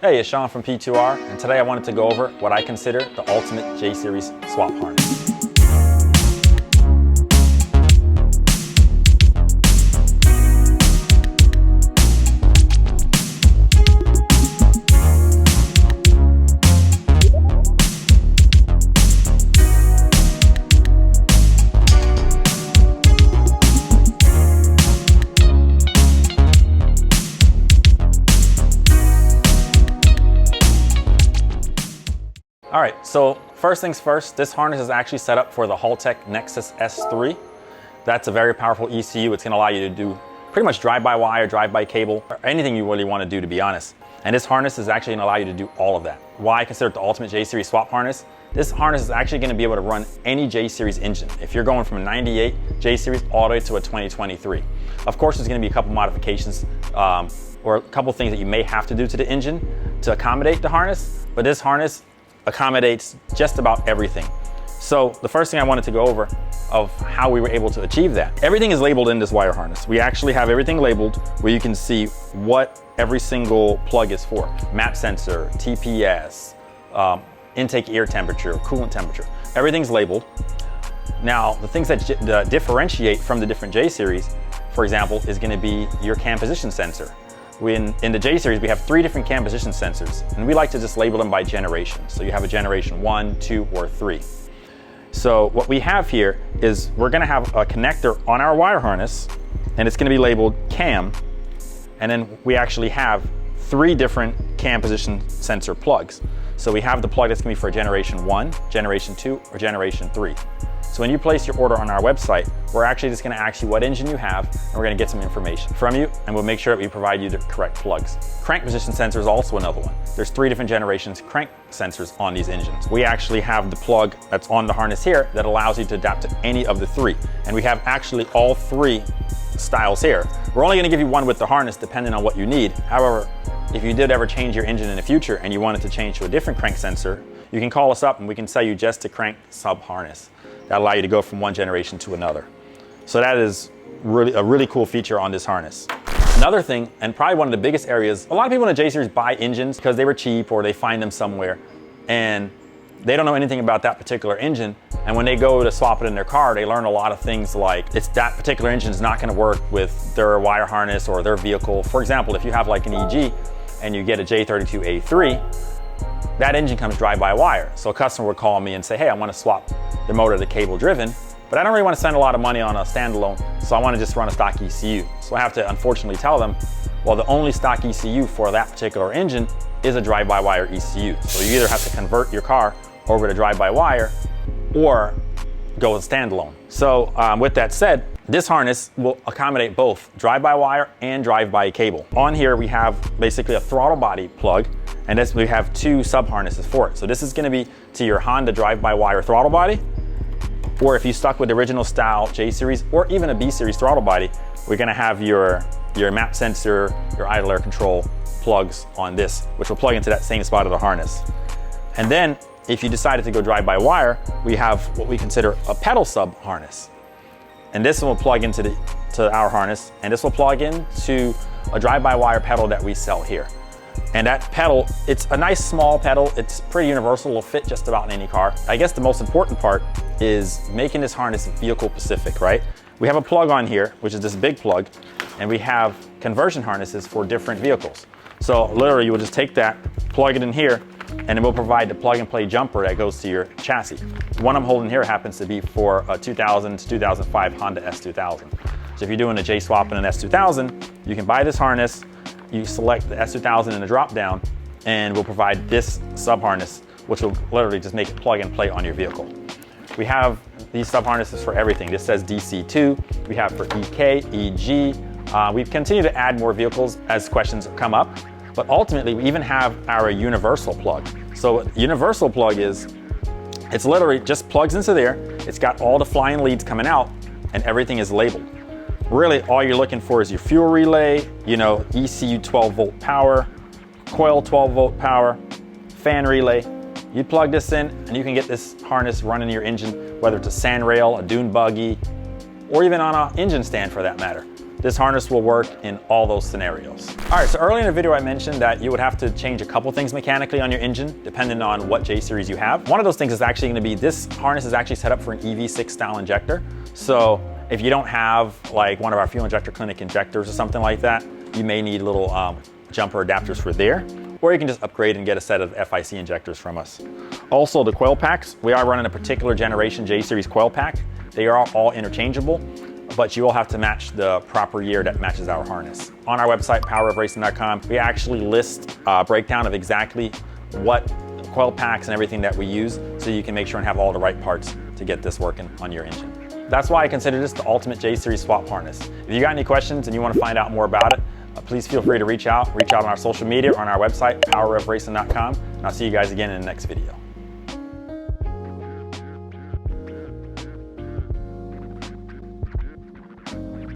Hey, it's Sean from P2R, and today I wanted to go over what I consider the ultimate J-Series swap harness. All right, so first things first, this harness is actually set up for the Haltech Nexus S3. That's a very powerful ECU. It's gonna allow you to do pretty much drive-by-wire, drive-by-cable, or anything you really wanna do, to be honest. And this harness is actually gonna allow you to do all of that. Why I consider it the ultimate J-Series swap harness? This harness is actually gonna be able to run any J-Series engine. If you're going from a 98 J-Series all the way to a 2023. Of course, there's gonna be a couple modifications or a couple things that you may have to do to the engine to accommodate the harness, but this harness accommodates just about everything. So the first thing I wanted to go over of how we were able to achieve that. Everything is labeled in this wire harness. We actually have everything labeled where you can see what every single plug is for. Map sensor, TPS, intake air temperature, coolant temperature. Everything's labeled. Now, the things that differentiate from the different J-Series, for example, is gonna be your cam position sensor. In the J-Series, we have 3 different cam position sensors, and we like to just label them by generation. So you have a generation 1, 2, or 3. So what we have here is we're gonna have a connector on our wire harness, and it's gonna be labeled cam, and then we actually have 3 different cam position sensor plugs. So we have the plug that's gonna be for generation 1, generation 2, or generation 3. So when you place your order on our website, we're actually just gonna ask you what engine you have, and we're gonna get some information from you, and we'll make sure that we provide you the correct plugs. Crank position sensor is also another one. There's 3 different generations crank sensors on these engines. We actually have the plug that's on the harness here that allows you to adapt to any of the 3. And we have actually all 3 styles here. We're only gonna give you one with the harness depending on what you need. However, if you did ever change your engine in the future and you wanted to change to a different crank sensor, you can call us up and we can sell you just a crank sub harness. That allow you to go from one generation to another. So that is really a really cool feature on this harness. Another thing, and probably one of the biggest areas, a lot of people in the J-Series buy engines because they were cheap or they find them somewhere and they don't know anything about that particular engine. And when they go to swap it in their car, they learn a lot of things like that particular engine is not gonna work with their wire harness or their vehicle. For example, if you have like an EG and you get a J32A3, that engine comes drive-by-wire. So a customer would call me and say, hey, I want to swap the motor to cable driven, but I don't really want to spend a lot of money on a standalone, so I want to just run a stock ECU. So I have to unfortunately tell them, well, the only stock ECU for that particular engine is a drive-by-wire ECU. So you either have to convert your car over to drive-by-wire or go with standalone. So with that said, this harness will accommodate both drive-by-wire and drive-by-cable. On here, we have basically a throttle body plug, and we have 2 sub harnesses for it. So this is gonna be to your Honda drive-by-wire throttle body, or if you stuck with the original style J-Series or even a B-Series throttle body, we're gonna have your map sensor, your idle air control plugs on this, which will plug into that same spot of the harness. And then if you decided to go drive-by-wire, we have what we consider a pedal sub harness. And this one will plug into our harness, and this will plug into a drive-by-wire pedal that we sell here. And that pedal, it's a nice small pedal. It's pretty universal. It'll fit just about in any car. I guess the most important part is making this harness vehicle specific, right? We have a plug on here, which is this big plug, and we have conversion harnesses for different vehicles. So literally you will just take that, plug it in here, and it will provide the plug and play jumper that goes to your chassis. The one I'm holding here happens to be for a 2000 to 2005 Honda S2000. So if you're doing a J-swap in an S2000, you can buy this harness, you select the S2000 in the drop down, and we'll provide this sub harness, which will literally just make it plug and play on your vehicle. We have these sub harnesses for everything. This says DC2, we have for EK, EG. We've continued to add more vehicles as questions come up, but ultimately we even have our universal plug. So universal plug it's literally just plugs into there. It's got all the flying leads coming out and everything is labeled. Really, all you're looking for is your fuel relay, ECU 12 volt power, coil 12 volt power, fan relay. You plug this in and you can get this harness running your engine, whether it's a sand rail, a dune buggy, or even on an engine stand for that matter. this harness will work in all those scenarios. All right, so earlier in the video I mentioned that you would have to change a couple things mechanically on your engine depending on what J series you have. One of those things is actually gonna be this harness is actually set up for an EV6 style injector. So if you don't have like one of our fuel injector clinic injectors or something like that, you may need little jumper adapters for there, or you can just upgrade and get a set of FIC injectors from us. Also the coil packs, we are running a particular generation J series coil pack. They are all interchangeable, but you will have to match the proper year that matches our harness. On our website, powerofracing.com, we actually list a breakdown of exactly what coil packs and everything that we use, so you can make sure and have all the right parts to get this working on your engine. That's why I consider this the ultimate J series swap harness. If you got any questions and you want to find out more about it, please feel free to reach out on our social media or on our website, powerofracing.com, and I'll see you guys again in the next video.